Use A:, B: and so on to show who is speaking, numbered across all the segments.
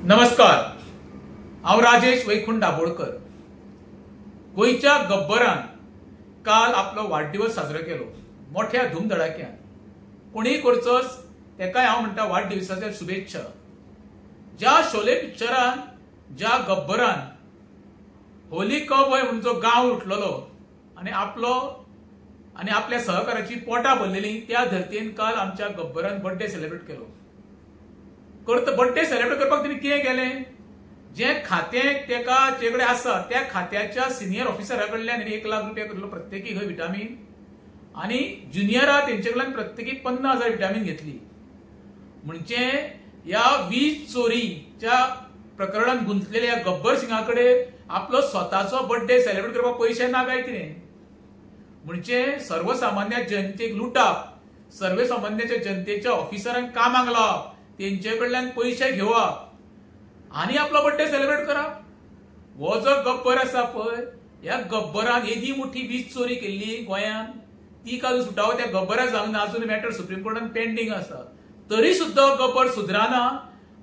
A: नमस्कार, हांव राजेश वैकुंठ दाबोळकर। गोयच्या गब्बरान काल आपलो वाढदिवस साजरो केलो मोठ्या धूमधडाक्यान। कोणीय करचोच तेकाय हांव म्हणटा वाढदिवसाच्या शुभेच्छा। ज्या शोले पिक्चरान ज्या गब्बरान होली कॉबॉय म्हणून जो गांव उठलेलो आणि आपल्या सहकाराची पोटां भरलेली, त्या धर्तीन काल आमच्या गब्बरान बर्थडे सेलिब्रेट केलो। बर्थडे सेलिब्रेट करपाक तिने कितें केलें, जे खातें तेका जेकडे आसा त्या खात्याच्या सिनियर ऑफिसरा कडल्यान 1 लाख रुपया करलो प्रत्येकी विटामीन, आणि ज्युनियरा तेंचे कडल्यान प्रत्येकी 50,000 विटामीन घेतली। म्हणजे या वीज चोरीच्या प्रकरणात गुंतलेल्या गब्बर सिंगाकडे आपलो स्वताचो बर्थडे सेलिब्रेट करपाक पैसे ना काय कितें? म्हणजे सर्वसामान्य जनतेक लुटाप, सर्वसामान्य जनतेच्या ऑफिसरांक कामाक लावप, तेंचे कडल्यान पैसे घेवप आणि आपलो बर्थडे सेलिब्रेट करप। हो जो गब्बर आसा पळय, ह्या गब्बरान येदी मोठी वीज चोरी केल्ली गोंयान, ती काल सुटावो त्या गब्बराक जावना। अजून मॅटर सुप्रीम कोर्टान पेंडिंग आसा, तरी सुद्धा गब्बर सुधराना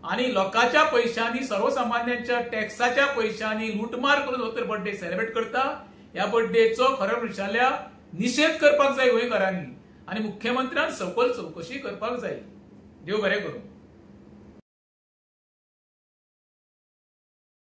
A: आणि लोकांच्या पैशांनी, सर्वसामान्यांच्या टॅक्साच्या पैशांनी लुटमार करून हो तर बर्थडे सेलिब्रेट करता। ह्या बर्थडेचो खऱ्या विचारल्या निषेध करपाक जाय गोंयकारांनी, आणि मुख्यमंत्र्यान सखोल चौकशी करपाक जाय। देव बरें करूं।